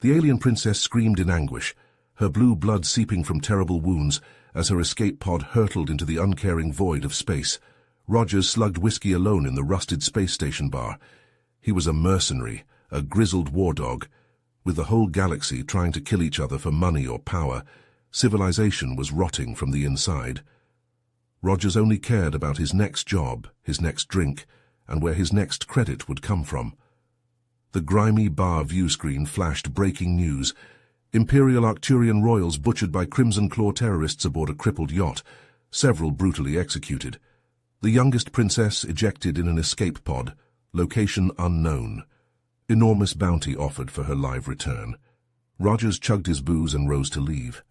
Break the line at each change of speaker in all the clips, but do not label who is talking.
The alien princess screamed in anguish, her blue blood seeping from terrible wounds as her escape pod hurtled into the uncaring void of space. Rogers slugged whiskey alone in the rusted space station bar. He was a mercenary, a grizzled war dog. With the whole galaxy trying to kill each other for money or power, civilization was rotting from the inside. Rogers only cared about his next job, his next drink, and where his next credit would come from. The grimy bar view screen flashed breaking news. Imperial Arcturian royals butchered by Crimson Claw terrorists aboard a crippled yacht, several brutally executed. The youngest princess ejected in an escape pod, location unknown. Enormous bounty offered for her live return. Rogers chugged his booze and rose to leave.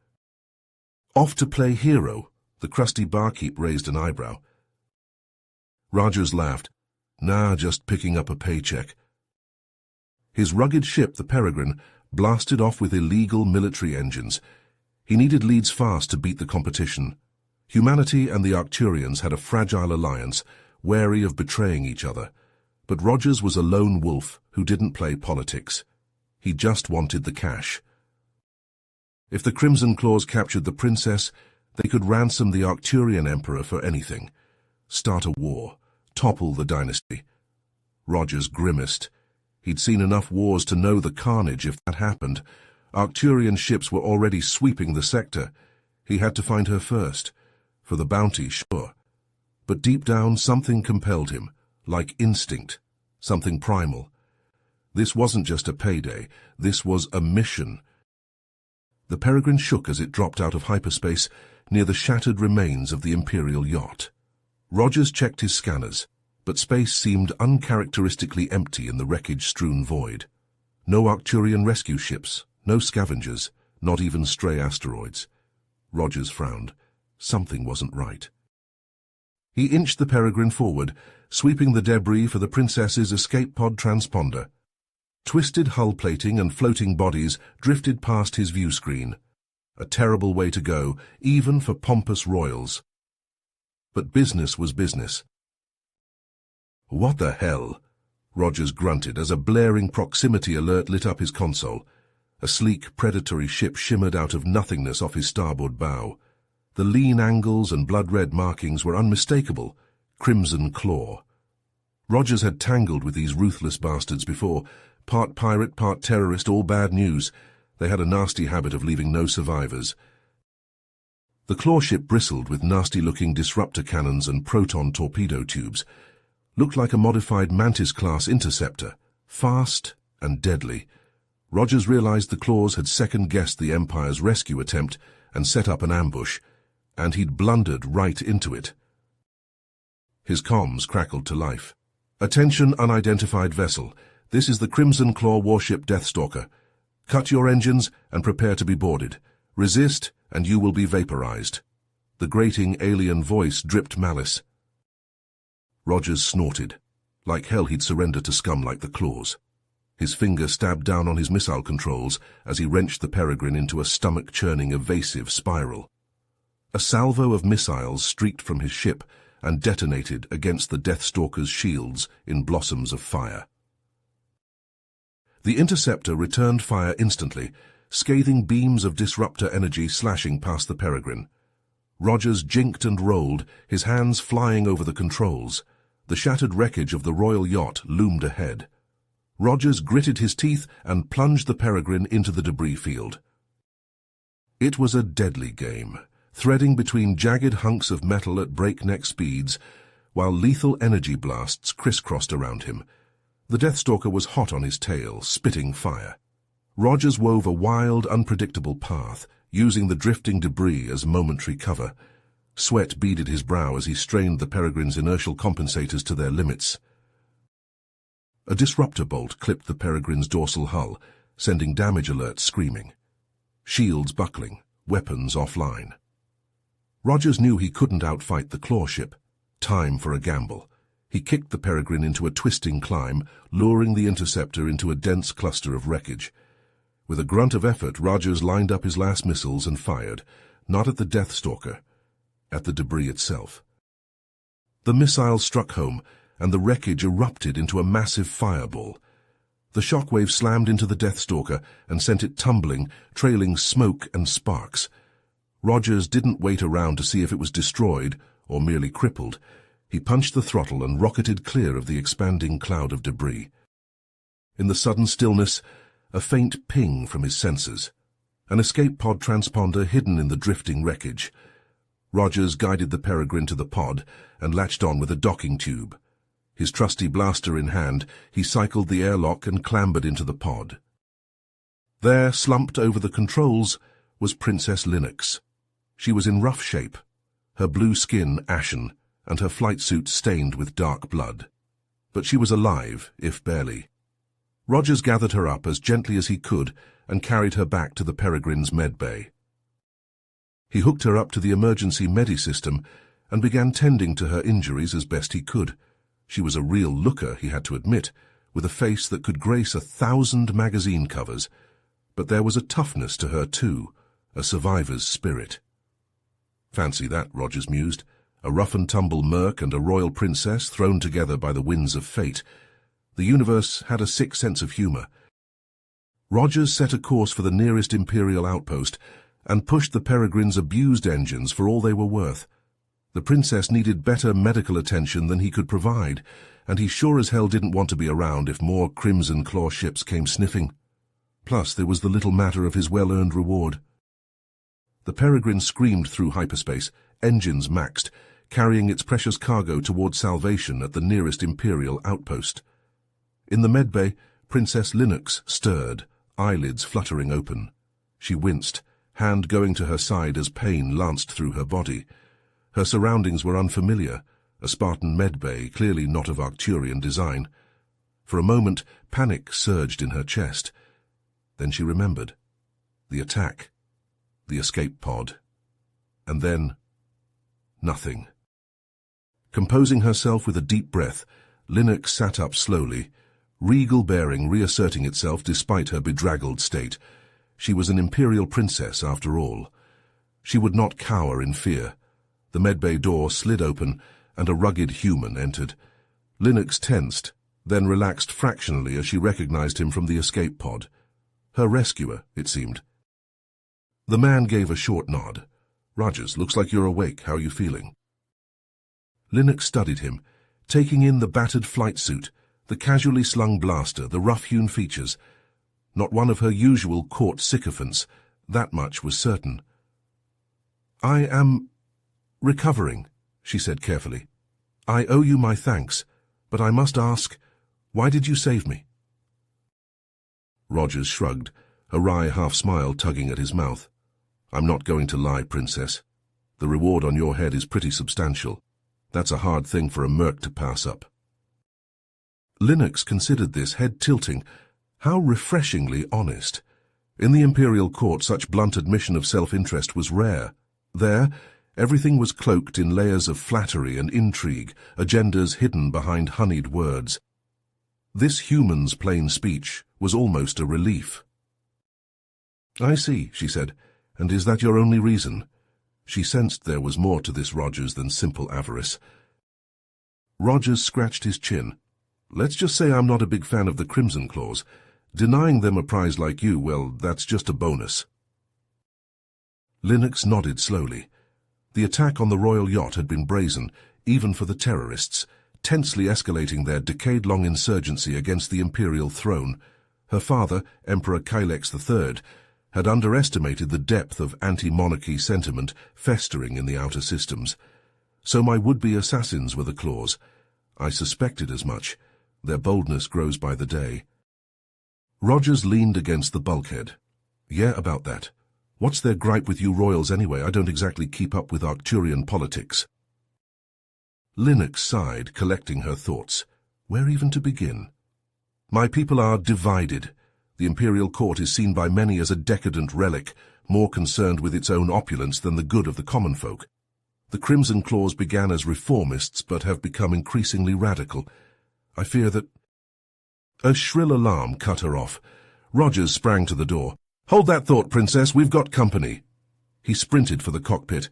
Off to play hero, the crusty barkeep raised an eyebrow. Rogers laughed. Nah, just picking up a paycheck. His rugged ship, the Peregrine, blasted off with illegal military engines. He needed leads fast to beat the competition. Humanity and the Arcturians had a fragile alliance, wary of betraying each other. But Rogers was a lone wolf who didn't play politics. He just wanted the cash. If the Crimson Claws captured the princess, they could ransom the Arcturian emperor for anything. Start a war. Topple the dynasty. Rogers grimaced. He'd seen enough wars to know the carnage if that happened. Arcturian ships were already sweeping the sector. He had to find her first. For the bounty, sure. But deep down, something compelled him, like instinct, something primal. This wasn't just a payday, this was a mission. The Peregrine shook as it dropped out of hyperspace near the shattered remains of the Imperial yacht. Rogers checked his scanners, but space seemed uncharacteristically empty in the wreckage-strewn void. No Arcturian rescue ships, no scavengers, not even stray asteroids. Rogers frowned. Something wasn't right. He inched the Peregrine forward, sweeping the debris for the princess's escape pod transponder. Twisted hull plating and floating bodies drifted past his view screen. A terrible way to go, even for pompous royals. But business was business. What the hell? Rogers grunted as a blaring proximity alert lit up his console. A sleek, predatory ship shimmered out of nothingness off his starboard bow. The lean angles and blood-red markings were unmistakable. Crimson Claw. Rogers had tangled with these ruthless bastards before. Part pirate, part terrorist, all bad news. They had a nasty habit of leaving no survivors. The claw ship bristled with nasty-looking disruptor cannons and proton torpedo tubes. Looked like a modified Mantis-class interceptor, fast and deadly. Rogers realized the claws had second-guessed the Empire's rescue attempt and set up an ambush, and he'd blundered right into it. His comms crackled to life. Attention, unidentified vessel. This is the Crimson Claw warship Deathstalker. Cut your engines and prepare to be boarded. Resist, and you will be vaporized. The grating alien voice dripped malice. Rogers snorted. Like hell he'd surrender to scum like the Claws. His finger stabbed down on his missile controls as he wrenched the Peregrine into a stomach-churning evasive spiral. A salvo of missiles streaked from his ship and detonated against the Deathstalker's shields in blossoms of fire. The interceptor returned fire instantly, scathing beams of disruptor energy slashing past the Peregrine. Rogers jinked and rolled, his hands flying over the controls. The shattered wreckage of the royal yacht loomed ahead. Rogers gritted his teeth and plunged the Peregrine into the debris field. It was a deadly game, threading between jagged hunks of metal at breakneck speeds, while lethal energy blasts crisscrossed around him. The Deathstalker was hot on his tail, spitting fire. Rogers wove a wild, unpredictable path, using the drifting debris as momentary cover. Sweat beaded his brow as he strained the Peregrine's inertial compensators to their limits. A disruptor bolt clipped the Peregrine's dorsal hull, sending damage alerts screaming. Shields buckling, weapons offline. Rogers knew he couldn't outfight the claw ship. Time for a gamble. He kicked the Peregrine into a twisting climb, luring the interceptor into a dense cluster of wreckage. With a grunt of effort, Rogers lined up his last missiles and fired, not at the Deathstalker, at the debris itself. The missile struck home, and the wreckage erupted into a massive fireball. The shockwave slammed into the Deathstalker and sent it tumbling, trailing smoke and sparks. Rogers didn't wait around to see if it was destroyed or merely crippled. He punched the throttle and rocketed clear of the expanding cloud of debris. In the sudden stillness, a faint ping from his sensors. An escape pod transponder hidden in the drifting wreckage. Rogers guided the Peregrine to the pod and latched on with a docking tube. His trusty blaster in hand, he cycled the airlock and clambered into the pod. There, slumped over the controls, was Princess Linux. She was in rough shape, her blue skin ashen, and her flight suit stained with dark blood. But she was alive, if barely. Rogers gathered her up as gently as he could and carried her back to the Peregrine's medbay. He hooked her up to the emergency medi-system and began tending to her injuries as best he could. She was a real looker, he had to admit, with a face that could grace 1,000 magazine covers. But there was a toughness to her too, a survivor's spirit. Fancy that, Rogers mused. A rough-and-tumble merc and a royal princess thrown together by the winds of fate. The universe had a sick sense of humor. Rogers set a course for the nearest Imperial outpost and pushed the Peregrine's abused engines for all they were worth. The princess needed better medical attention than he could provide, and he sure as hell didn't want to be around if more Crimson Claw ships came sniffing. Plus, there was the little matter of his well-earned reward. The Peregrine screamed through hyperspace, engines maxed, carrying its precious cargo toward salvation at the nearest Imperial outpost. In the medbay, Princess Linux stirred, eyelids fluttering open. She winced, hand going to her side as pain lanced through her body. Her surroundings were unfamiliar, a Spartan medbay, clearly not of Arcturian design. For a moment, panic surged in her chest. Then she remembered. The attack. The escape pod. And then, nothing. Composing herself with a deep breath, Linux sat up slowly, regal bearing reasserting itself despite her bedraggled state. She was an imperial princess, after all. She would not cower in fear. The medbay door slid open, and a rugged human entered. Linux tensed, then relaxed fractionally as she recognized him from the escape pod. Her rescuer, it seemed. The man gave a short nod. "Rogers, looks like you're awake. How are you feeling?" Linux studied him, taking in the battered flight suit, the casually slung blaster, the rough-hewn features. Not one of her usual court sycophants, that much was certain. "I am recovering," she said carefully. "I owe you my thanks, but I must ask, why did you save me?" Rogers shrugged, a wry half-smile tugging at his mouth. "I'm not going to lie, Princess. The reward on your head is pretty substantial. That's a hard thing for a merc to pass up." Linux considered this, head tilting. How refreshingly honest. In the Imperial Court, such blunt admission of self-interest was rare. There, everything was cloaked in layers of flattery and intrigue, agendas hidden behind honeyed words. This human's plain speech was almost a relief. "I see," she said. "And is that your only reason?" She sensed there was more to this Rogers than simple avarice. Rogers scratched his chin. "Let's just say I'm not a big fan of the Crimson Claws. Denying them a prize like you, well, that's just a bonus." Linux nodded slowly. The attack on the royal yacht had been brazen, even for the terrorists, tensely escalating their decade-long insurgency against the imperial throne. Her father, Emperor Kylex III, had underestimated the depth of anti-monarchy sentiment festering in the outer systems. So my would-be assassins were the Claws. I suspected as much. Their boldness grows by the day. Rogers leaned against the bulkhead. "Yeah, about that. What's their gripe with you royals anyway? I don't exactly keep up with Arcturian politics." Linux sighed, collecting her thoughts. Where even to begin? "My people are divided. The imperial court is seen by many as a decadent relic, more concerned with its own opulence than the good of the common folk. The Crimson Claws began as reformists, but have become increasingly radical. I fear that—" A shrill alarm cut her off. Rogers sprang to the door. "Hold that thought, Princess, we've got company." He sprinted for the cockpit.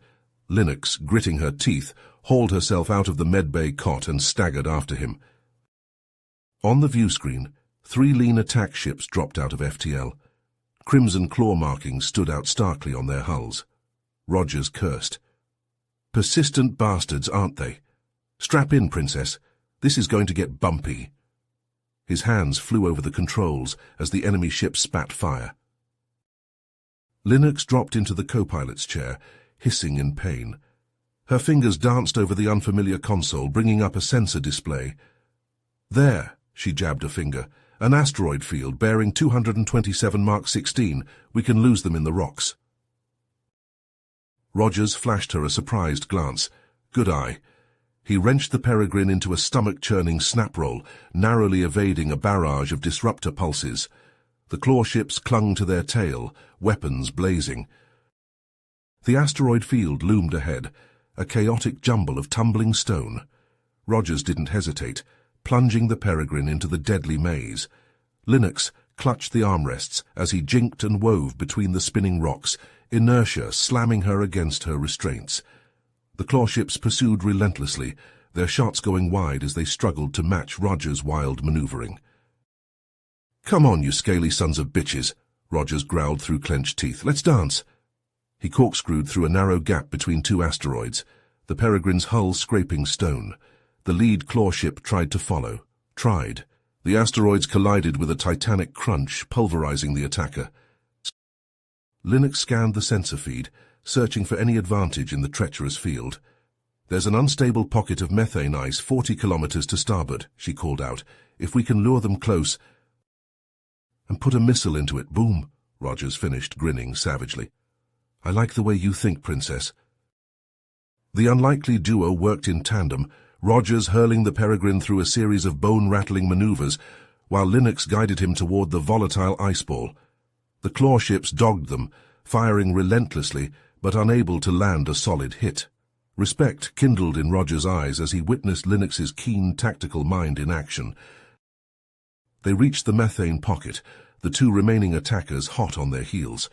Linux, gritting her teeth, hauled herself out of the medbay cot and staggered after him. On the viewscreen, 3 lean attack ships dropped out of FTL. Crimson claw markings stood out starkly on their hulls. Rogers cursed. Persistent bastards, aren't they? Strap in, Princess. This is going to get bumpy. His hands flew over the controls as the enemy ship spat fire. Linux dropped into the co-pilot's chair, hissing in pain. Her fingers danced over the unfamiliar console, bringing up a sensor display. There, she jabbed a finger. An asteroid field bearing 227 Mark 16. We can lose them in the rocks. Rogers flashed her a surprised glance. Good eye. He wrenched the Peregrine into a stomach-churning snap roll, narrowly evading a barrage of disruptor pulses. The claw ships clung to their tail, weapons blazing. The asteroid field loomed ahead, a chaotic jumble of tumbling stone. Rogers didn't hesitate, plunging the Peregrine into the deadly maze. Linux clutched the armrests as he jinked and wove between the spinning rocks, inertia slamming her against her restraints. The claw ships pursued relentlessly, their shots going wide as they struggled to match Rogers' wild maneuvering. "Come on, you scaly sons of bitches," Rogers growled through clenched teeth. "Let's dance." He corkscrewed through a narrow gap between 2 asteroids, the Peregrine's hull scraping stone. The lead claw ship tried to follow. Tried. The asteroids collided with a titanic crunch, pulverizing the attacker. Linux scanned the sensor feed, searching for any advantage in the treacherous field. "There's an unstable pocket of methane ice 40 kilometers to starboard," she called out. "If we can lure them close and put a missile into it." "Boom," Rogers finished, grinning savagely. "I like the way you think, Princess." The unlikely duo worked in tandem, Rogers hurling the Peregrine through a series of bone-rattling maneuvers, while Linux guided him toward the volatile ice ball. The claw ships dogged them, firing relentlessly, but unable to land a solid hit. Respect kindled in Rogers' eyes as he witnessed Linux's keen tactical mind in action. They reached the methane pocket, the 2 remaining attackers hot on their heels.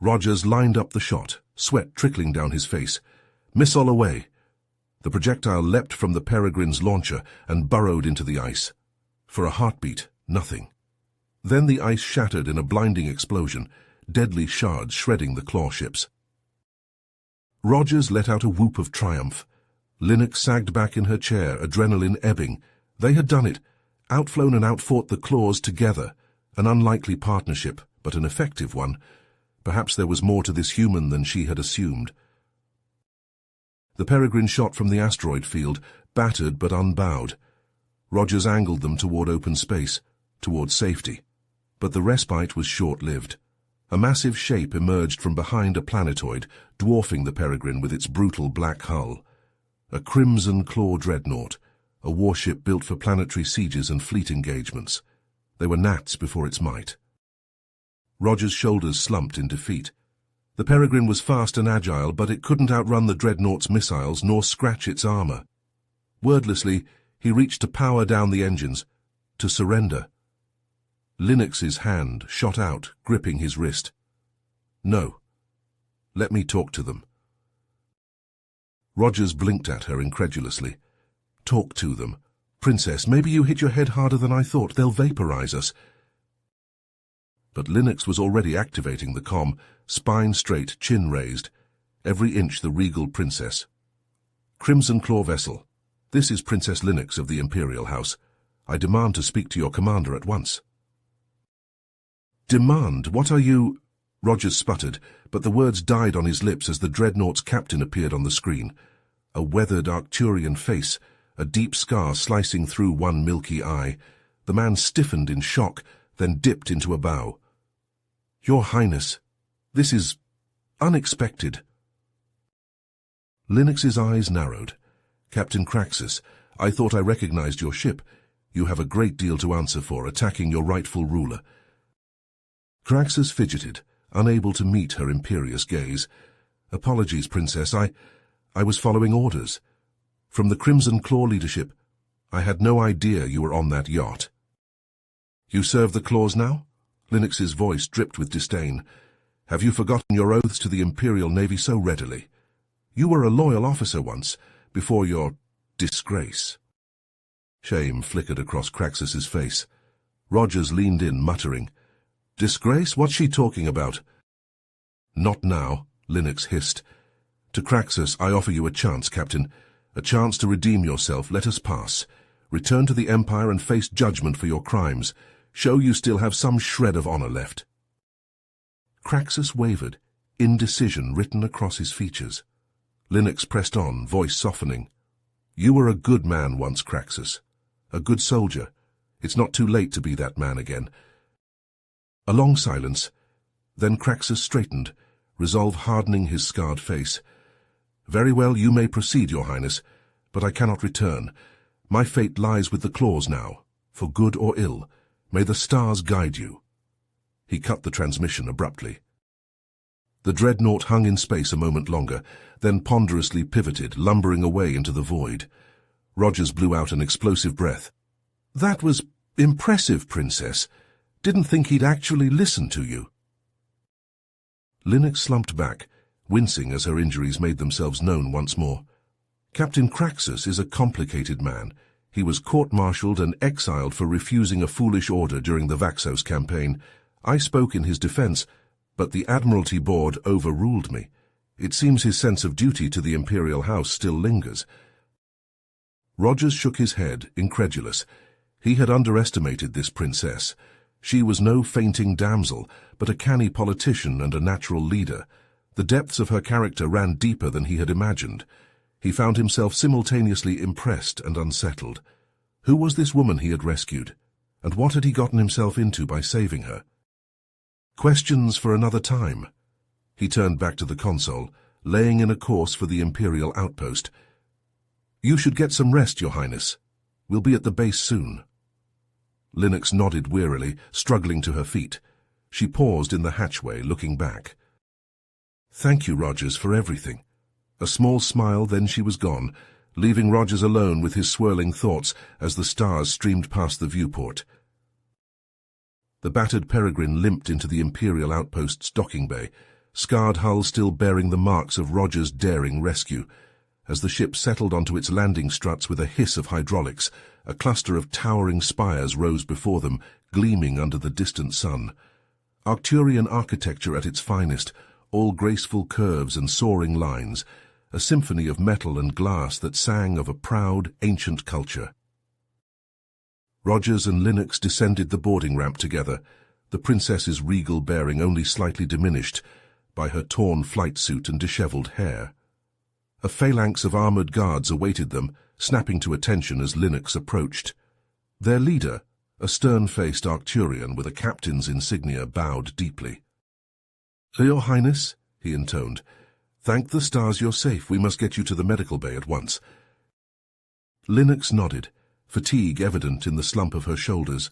Rogers lined up the shot, sweat trickling down his face. Missile away. The projectile leapt from the Peregrine's launcher and burrowed into the ice. For a heartbeat, nothing. Then the ice shattered in a blinding explosion, deadly shards shredding the claw ships. Rogers let out a whoop of triumph. Linux sagged back in her chair, adrenaline ebbing. They had done it, outflown and outfought the claws together. An unlikely partnership, but an effective one. Perhaps there was more to this human than she had assumed. The Peregrine shot from the asteroid field, battered but unbowed. Rogers angled them toward open space, toward safety. But the respite was short-lived. A massive shape emerged from behind a planetoid, dwarfing the Peregrine with its brutal black hull. A crimson claw dreadnought, a warship built for planetary sieges and fleet engagements. They were gnats before its might. Rogers' shoulders slumped in defeat. The Peregrine was fast and agile, but it couldn't outrun the dreadnought's missiles nor scratch its armor. Wordlessly, he reached to power down the engines, to surrender. Linux's hand shot out, gripping his wrist. "No. Let me talk to them." Rogers blinked at her incredulously. "Talk to them. Princess, maybe you hit your head harder than I thought. They'll vaporize us." But Linux was already activating the comm, spine straight, chin raised, every inch the regal princess. "Crimson Claw vessel, this is Princess Linux of the Imperial House. I demand to speak to your commander at once." "Demand? What are you—" Rogers sputtered, but the words died on his lips as the dreadnought's captain appeared on the screen. A weathered Arcturian face, a deep scar slicing through one milky eye. The man stiffened in shock, then dipped into a bow. "Your Highness, this is unexpected." Linux's eyes narrowed. "Captain Craxus, I thought I recognized your ship. You have a great deal to answer for, attacking your rightful ruler." Craxus fidgeted, unable to meet her imperious gaze. "Apologies, Princess. I was following orders. From the Crimson Claw leadership. I had no idea you were on that yacht." "You serve the Claws now?" Linux's voice dripped with disdain. "Have you forgotten your oaths to the Imperial Navy so readily? You were a loyal officer once, before your disgrace." Shame flickered across Craxus's face. Rogers leaned in, muttering, "Disgrace? What's she talking about?" "Not now," Linux hissed. "To Craxus, I offer you a chance, Captain. A chance to redeem yourself. Let us pass. Return to the Empire and face judgment for your crimes. Show you still have some shred of honor left." Craxus wavered, indecision written across his features. Linux pressed on, voice softening. "You were a good man once, Craxus. A good soldier. It's not too late to be that man again." A long silence. Then Craxus straightened, resolve hardening his scarred face. "Very well, you may proceed, Your Highness, but I cannot return. My fate lies with the claws now, for good or ill. May the stars guide you." He cut the transmission abruptly. The dreadnought hung in space a moment longer, then ponderously pivoted, lumbering away into the void. Rogers blew out an explosive breath. "That was impressive, Princess. Didn't think he'd actually listen to you." Linux slumped back, wincing as her injuries made themselves known once more. "Captain Craxus is a complicated man. He was court-martialed and exiled for refusing a foolish order during the Vaxos campaign. I spoke in his defense, but the Admiralty Board overruled me. It seems his sense of duty to the Imperial House still lingers." Rogers shook his head, incredulous. He had underestimated this princess. She was no fainting damsel, but a canny politician and a natural leader. The depths of her character ran deeper than he had imagined. He found himself simultaneously impressed and unsettled. Who was this woman he had rescued? And what had he gotten himself into by saving her? Questions for another time. He turned back to the console, laying in a course for the Imperial outpost. "You should get some rest, Your Highness. We'll be at the base soon." Linux nodded wearily, struggling to her feet. She paused in the hatchway, looking back. "Thank you, Rogers, for everything." A small smile, then she was gone, leaving Rogers alone with his swirling thoughts as the stars streamed past the viewport. The battered Peregrine limped into the Imperial outpost's docking bay, scarred hull still bearing the marks of Rogers' daring rescue. As the ship settled onto its landing struts with a hiss of hydraulics, a cluster of towering spires rose before them, gleaming under the distant sun. Arcturian architecture at its finest, all graceful curves and soaring lines, a symphony of metal and glass that sang of a proud, ancient culture. Rogers and Linux descended the boarding ramp together, the princess's regal bearing only slightly diminished by her torn flight suit and disheveled hair. A phalanx of armored guards awaited them, snapping to attention as Linux approached. Their leader, a stern-faced Arcturian with a captain's insignia, bowed deeply. "Your Highness," he intoned, "thank the stars you're safe. We must get you to the medical bay at once." Linux nodded, fatigue evident in the slump of her shoulders.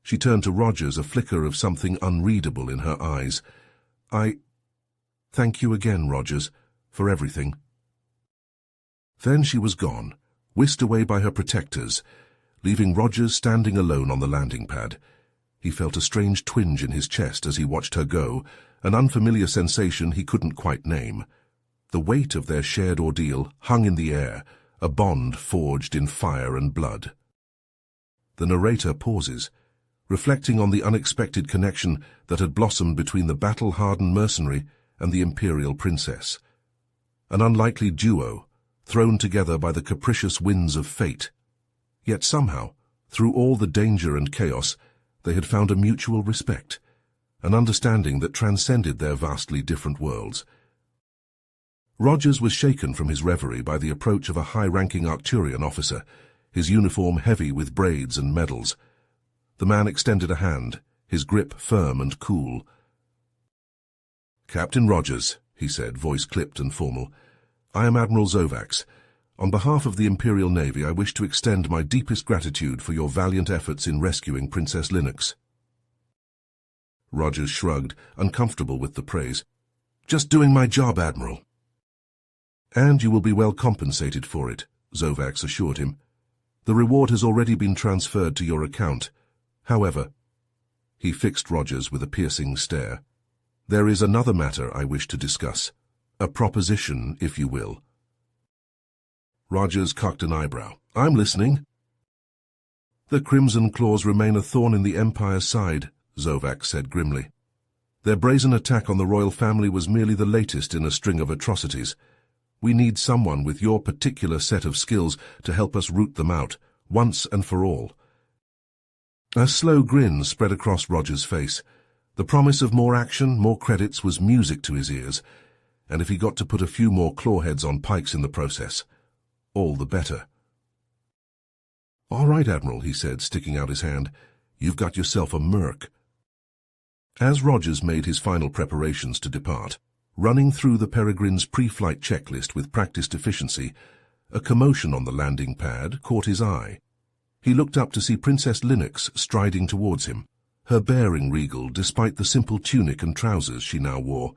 She turned to Rogers, a flicker of something unreadable in her eyes. Thank you again, Rogers, for everything." Then she was gone, whisked away by her protectors, leaving Rogers standing alone on the landing pad. He felt a strange twinge in his chest as he watched her go, an unfamiliar sensation he couldn't quite name. The weight of their shared ordeal hung in the air, a bond forged in fire and blood. The narrator pauses, reflecting on the unexpected connection that had blossomed between the battle-hardened mercenary and the imperial princess. An unlikely duo, thrown together by the capricious winds of fate. Yet somehow, through all the danger and chaos, they had found a mutual respect, an understanding that transcended their vastly different worlds. Rogers was shaken from his reverie by the approach of a high-ranking Arcturian officer, his uniform heavy with braids and medals. The man extended a hand, his grip firm and cool. "Captain Rogers," he said, voice clipped and formal, "I am Admiral Zovax. On behalf of the Imperial Navy, I wish to extend my deepest gratitude for your valiant efforts in rescuing Princess Linux." Rogers shrugged, uncomfortable with the praise. "Just doing my job, Admiral." "And you will be well compensated for it," Zovax assured him. "The reward has already been transferred to your account. However," he fixed Rogers with a piercing stare, "there is another matter I wish to discuss. A proposition, if you will." Rogers cocked an eyebrow. "I'm listening." The Crimson Claws remain a thorn in the Empire's side, Zovak said grimly. Their brazen attack on the royal family was merely the latest in a string of atrocities. We need someone with your particular set of skills to help us root them out, once and for all. A slow grin spread across Roger's face. The promise of more action, more credits was music to his ears, and if he got to put a few more clawheads on pikes in the process, all the better. "All right, Admiral," he said, sticking out his hand. "You've got yourself a merc." As Rogers made his final preparations to depart, running through the Peregrine's pre-flight checklist with practiced efficiency, a commotion on the landing pad caught his eye. He looked up to see Princess Linux striding towards him, her bearing regal despite the simple tunic and trousers she now wore.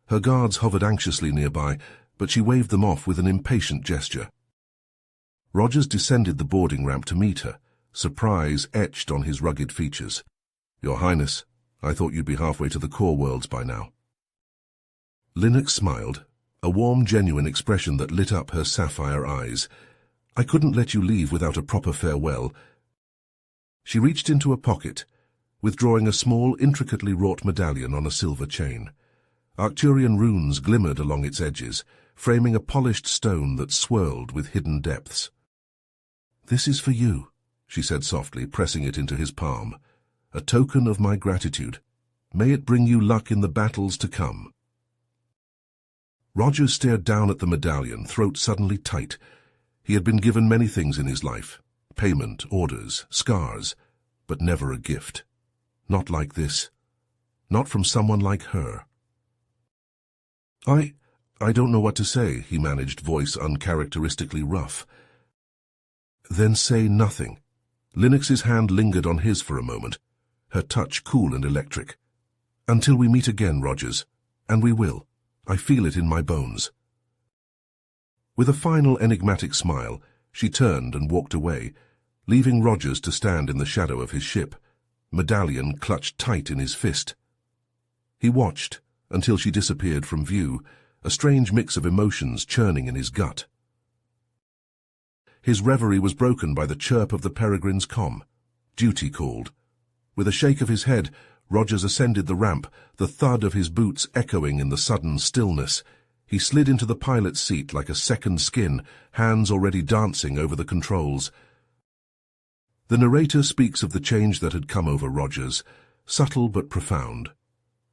Her guards hovered anxiously nearby, but she waved them off with an impatient gesture. Rogers descended the boarding ramp to meet her, surprise etched on his rugged features. "Your Highness, I thought you'd be halfway to the core worlds by now." Linux smiled, a warm, genuine expression that lit up her sapphire eyes. "I couldn't let you leave without a proper farewell." She reached into a pocket, withdrawing a small, intricately wrought medallion on a silver chain. Arcturian runes glimmered along its edges, framing a polished stone that swirled with hidden depths. "This is for you," she said softly, pressing it into his palm. "A token of my gratitude. May it bring you luck in the battles to come." Rogers stared down at the medallion, throat suddenly tight. He had been given many things in his life: payment, orders, scars, but never a gift. Not like this. Not from someone like her. I don't know what to say," he managed, voice uncharacteristically rough. "Then say nothing." Linux's hand lingered on his for a moment, her touch cool and electric. "Until we meet again, Rogers. And we will. I feel it in my bones." With a final enigmatic smile, she turned and walked away, leaving Rogers to stand in the shadow of his ship, medallion clutched tight in his fist. He watched until she disappeared from view, a strange mix of emotions churning in his gut. His reverie was broken by the chirp of the Peregrine's comm. Duty called. With a shake of his head, Rogers ascended the ramp, the thud of his boots echoing in the sudden stillness. He slid into the pilot's seat like a second skin, hands already dancing over the controls. The narrator speaks of the change that had come over Rogers, subtle but profound.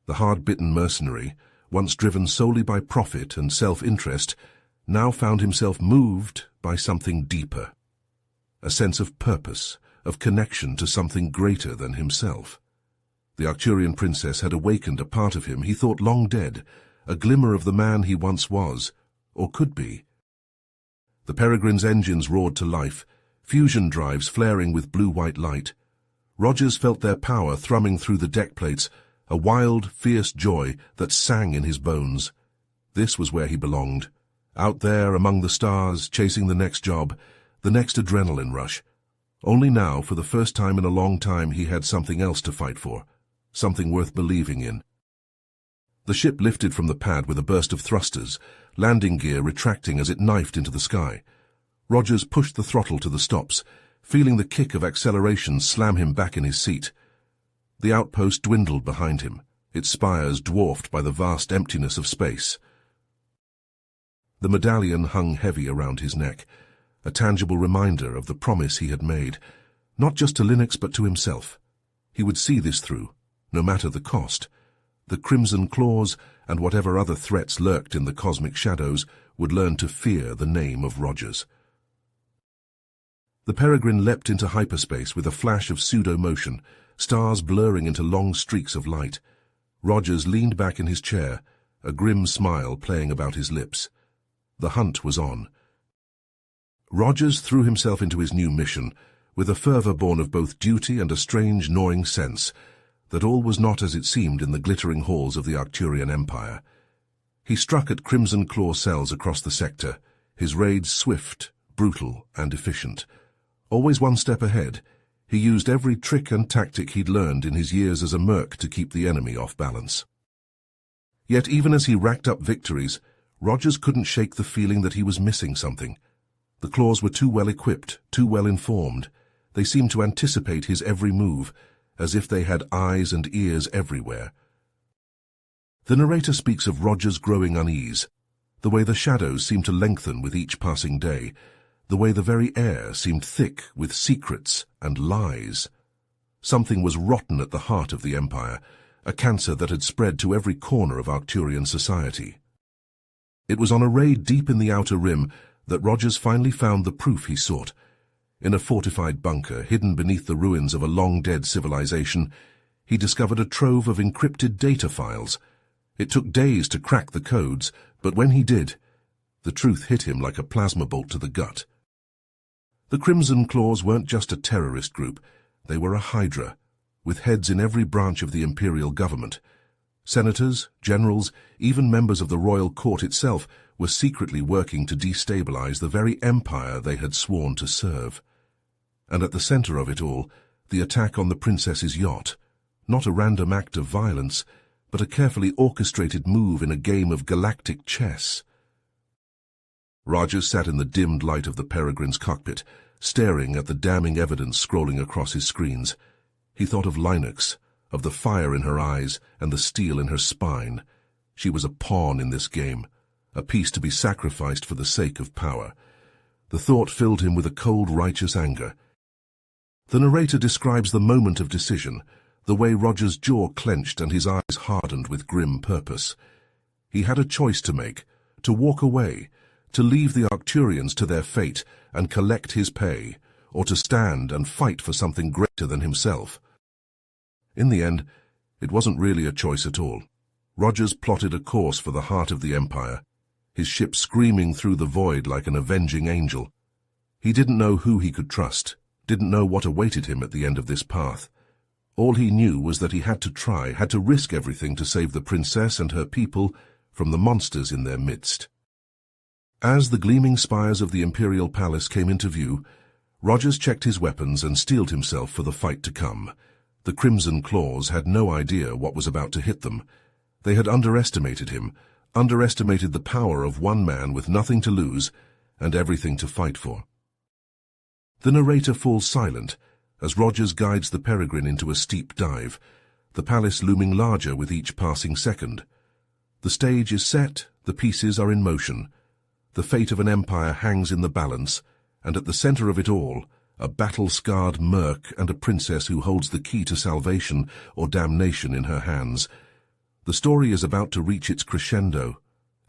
The hard-bitten mercenary, once driven solely by profit and self-interest, now found himself moved by something deeper. A sense of purpose, of connection to something greater than himself. The Arcturian princess had awakened a part of him he thought long dead, a glimmer of the man he once was, or could be. The Peregrine's engines roared to life, fusion drives flaring with blue-white light. Rogers felt their power thrumming through the deck plates, a wild, fierce joy that sang in his bones. This was where he belonged, out there among the stars, chasing the next job, the next adrenaline rush. Only now, for the first time in a long time, he had something else to fight for, something worth believing in. The ship lifted from the pad with a burst of thrusters, landing gear retracting as it knifed into the sky. Rogers pushed the throttle to the stops, feeling the kick of acceleration slam him back in his seat. The outpost dwindled behind him, its spires dwarfed by the vast emptiness of space. The medallion hung heavy around his neck, a tangible reminder of the promise he had made, not just to Linux but to himself. He would see this through, no matter the cost. The Crimson Claws and whatever other threats lurked in the cosmic shadows would learn to fear the name of Rogers. The Peregrine leapt into hyperspace with a flash of pseudo-motion, stars blurring into long streaks of light. Rogers leaned back in his chair, a grim smile playing about his lips. The hunt was on. Rogers threw himself into his new mission, with a fervour born of both duty and a strange gnawing sense that all was not as it seemed in the glittering halls of the Arcturian Empire. He struck at Crimson Claw cells across the sector, his raids swift, brutal, and efficient. Always one step ahead, he used every trick and tactic he'd learned in his years as a merc to keep the enemy off balance. Yet even as he racked up victories, Rogers couldn't shake the feeling that he was missing something. The Claws were too well equipped, too well informed. They seemed to anticipate his every move, as if they had eyes and ears everywhere. The narrator speaks of Roger's growing unease, the way the shadows seemed to lengthen with each passing day, the way the very air seemed thick with secrets and lies. Something was rotten at the heart of the Empire, a cancer that had spread to every corner of Arcturian society. It was on a raid deep in the Outer Rim that Rogers finally found the proof he sought. In a fortified bunker hidden beneath the ruins of a long-dead civilization, he discovered a trove of encrypted data files. It took days to crack the codes, but when he did, the truth hit him like a plasma bolt to the gut. The Crimson Claws weren't just a terrorist group, they were a hydra, with heads in every branch of the imperial government. Senators, generals, even members of the royal court itself were secretly working to destabilize the very empire they had sworn to serve. And at the center of it all, the attack on the princess's yacht. Not a random act of violence, but a carefully orchestrated move in a game of galactic chess. Rogers sat in the dimmed light of the Peregrine's cockpit, staring at the damning evidence scrolling across his screens. He thought of Linux, of the fire in her eyes and the steel in her spine. She was a pawn in this game, a piece to be sacrificed for the sake of power. The thought filled him with a cold, righteous anger. The narrator describes the moment of decision, the way Roger's jaw clenched and his eyes hardened with grim purpose. He had a choice to make, to walk away, to leave the Arcturians to their fate and collect his pay, or to stand and fight for something greater than himself. In the end, it wasn't really a choice at all. Rogers plotted a course for the heart of the Empire, his ship screaming through the void like an avenging angel. He didn't know who he could trust, didn't know what awaited him at the end of this path. All he knew was that he had to try, had to risk everything to save the princess and her people from the monsters in their midst. As the gleaming spires of the Imperial Palace came into view, Rogers checked his weapons and steeled himself for the fight to come. The Crimson Claws had no idea what was about to hit them. They had underestimated him, underestimated the power of one man with nothing to lose and everything to fight for. The narrator falls silent as Rogers guides the Peregrine into a steep dive, the palace looming larger with each passing second. The stage is set, the pieces are in motion. The fate of an empire hangs in the balance, and at the center of it all, a battle-scarred merc and a princess who holds the key to salvation or damnation in her hands. The story is about to reach its crescendo,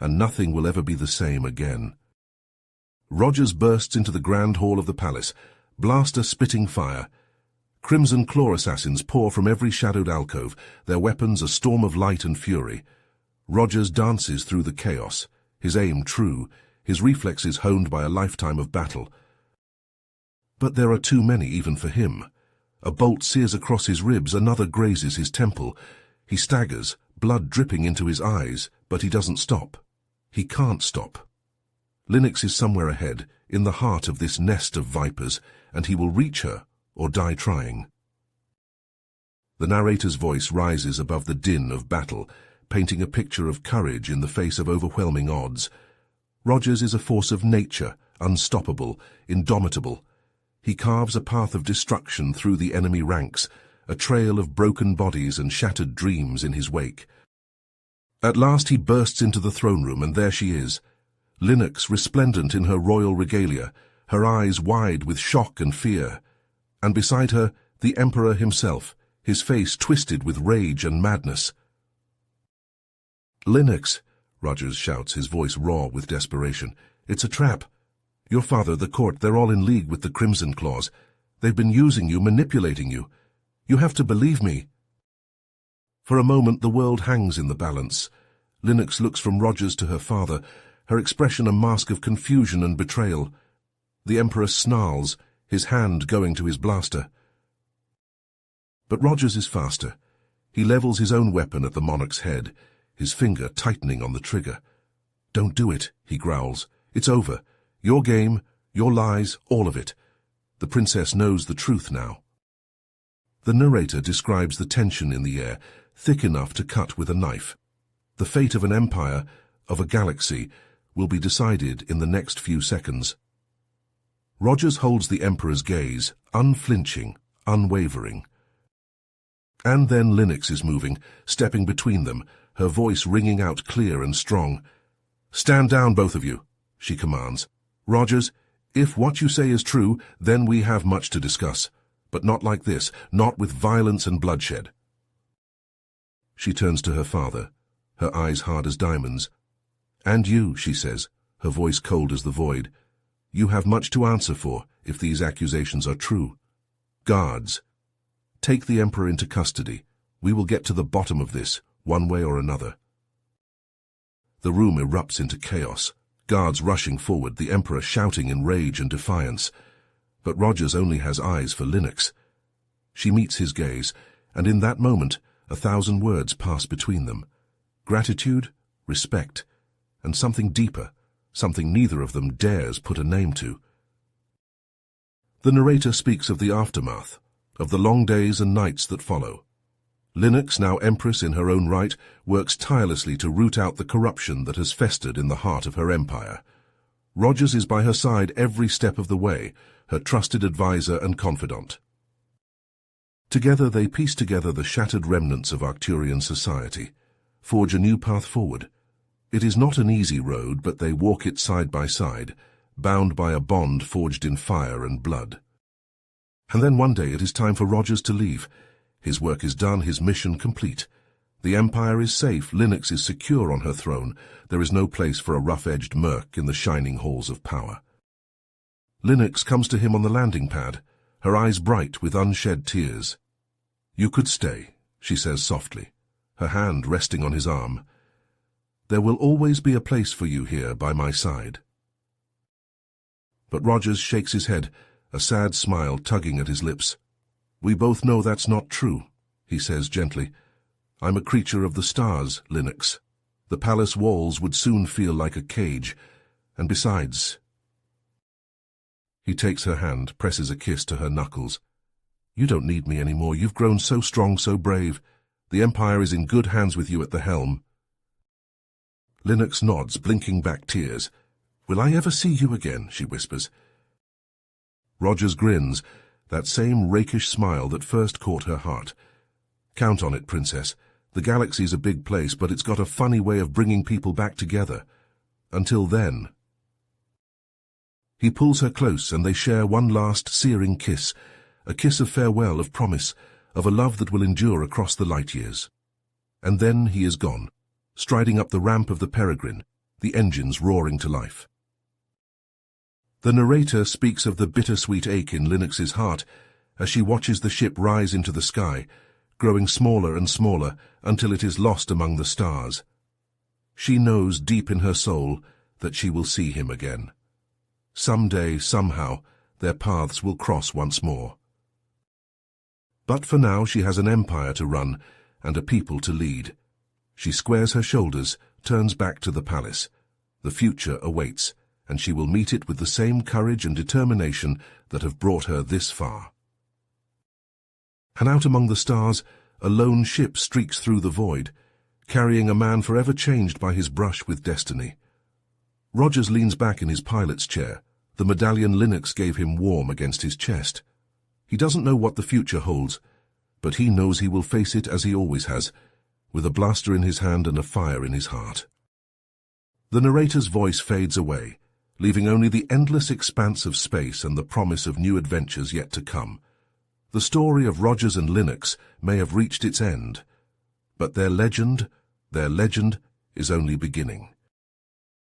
and nothing will ever be the same again. Rogers bursts into the grand hall of the palace, blaster spitting fire. Crimson Claw assassins pour from every shadowed alcove, their weapons a storm of light and fury. Rogers dances through the chaos, his aim true, his reflexes honed by a lifetime of battle. But there are too many even for him. A bolt sears across his ribs, another grazes his temple. He staggers, blood dripping into his eyes, but he doesn't stop. He can't stop. Linux is somewhere ahead, in the heart of this nest of vipers, and he will reach her or die trying. The narrator's voice rises above the din of battle, painting a picture of courage in the face of overwhelming odds. Rogers is a force of nature, unstoppable, indomitable. He carves a path of destruction through the enemy ranks, a trail of broken bodies and shattered dreams in his wake. At last he bursts into the throne room, and there she is, Linux resplendent in her royal regalia, her eyes wide with shock and fear, and beside her the Emperor himself, his face twisted with rage and madness. "Linux," Rogers shouts, his voice raw with desperation. "It's a trap. Your father, the court, they're all in league with the Crimson Claws. They've been using you, manipulating you. You have to believe me." For a moment the world hangs in the balance. Linux looks from Rogers to her father, her expression a mask of confusion and betrayal. The Emperor snarls, his hand going to his blaster. But Rogers is faster. He levels his own weapon at the monarch's head, his finger tightening on the trigger. "Don't do it," he growls. "It's over. Your game, your lies, all of it. The princess knows the truth now." The narrator describes the tension in the air, thick enough to cut with a knife. The fate of an empire, of a galaxy, will be decided in the next few seconds. Rogers holds the Emperor's gaze, unflinching, unwavering. And then Linux is moving, stepping between them, her voice ringing out clear and strong. "Stand down, both of you," she commands. "Rogers, if what you say is true, then we have much to discuss. But not like this, not with violence and bloodshed." She turns to her father, her eyes hard as diamonds. "And you," she says, her voice cold as the void. "You have much to answer for if these accusations are true. Guards, take the Emperor into custody. We will get to the bottom of this, one way or another." The room erupts into chaos, guards rushing forward, the Emperor shouting in rage and defiance. But Rogers only has eyes for Linux. She meets his gaze, and in that moment 1,000 words pass between them. Gratitude, respect, and something deeper, something neither of them dares put a name to. The narrator speaks of the aftermath, of the long days and nights that follow. Linux, now Empress in her own right, works tirelessly to root out the corruption that has festered in the heart of her empire. Rogers is by her side every step of the way, her trusted advisor and confidant. Together they piece together the shattered remnants of Arcturian society, forge a new path forward. It is not an easy road, but they walk it side by side, bound by a bond forged in fire and blood. And then one day it is time for Rogers to leave. His work is done, his mission complete. The Empire is safe, Linux is secure on her throne. There is no place for a rough-edged merc in the shining halls of power. Linux comes to him on the landing pad, her eyes bright with unshed tears. "You could stay," she says softly, her hand resting on his arm. "There will always be a place for you here by my side." But Rogers shakes his head, a sad smile tugging at his lips. "We both know that's not true," he says gently. "I'm a creature of the stars, Linux. The palace walls would soon feel like a cage, and besides—" He takes her hand, presses a kiss to her knuckles. "You don't need me anymore. You've grown so strong, so brave. The Empire is in good hands with you at the helm." Linux nods, blinking back tears. "Will I ever see you again?" she whispers. Rogers grins, that same rakish smile that first caught her heart. "Count on it, Princess. The galaxy's a big place, but it's got a funny way of bringing people back together. Until then—" He pulls her close, and they share one last searing kiss, a kiss of farewell, of promise, of a love that will endure across the light years. And then he is gone, striding up the ramp of the Peregrine, the engines roaring to life. The narrator speaks of the bittersweet ache in Linux's heart as she watches the ship rise into the sky, growing smaller and smaller until it is lost among the stars. She knows deep in her soul that she will see him again. Someday, somehow, their paths will cross once more. But for now she has an empire to run and a people to lead. She squares her shoulders, turns back to the palace. The future awaits, and she will meet it with the same courage and determination that have brought her this far. And out among the stars, a lone ship streaks through the void, carrying a man forever changed by his brush with destiny. Rogers leans back in his pilot's chair, the medallion Linux gave him warm against his chest. He doesn't know what the future holds, but he knows he will face it as he always has, with a blaster in his hand and a fire in his heart. The narrator's voice fades away, leaving only the endless expanse of space and the promise of new adventures yet to come. The story of Rogers and Linux may have reached its end, but their legend is only beginning.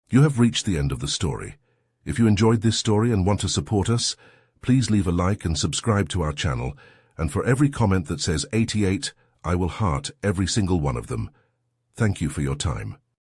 You have reached the end of the story. If you enjoyed this story and want to support us, please leave a like and subscribe to our channel, and for every comment that says 88, I will heart every single one of them. Thank you for your time.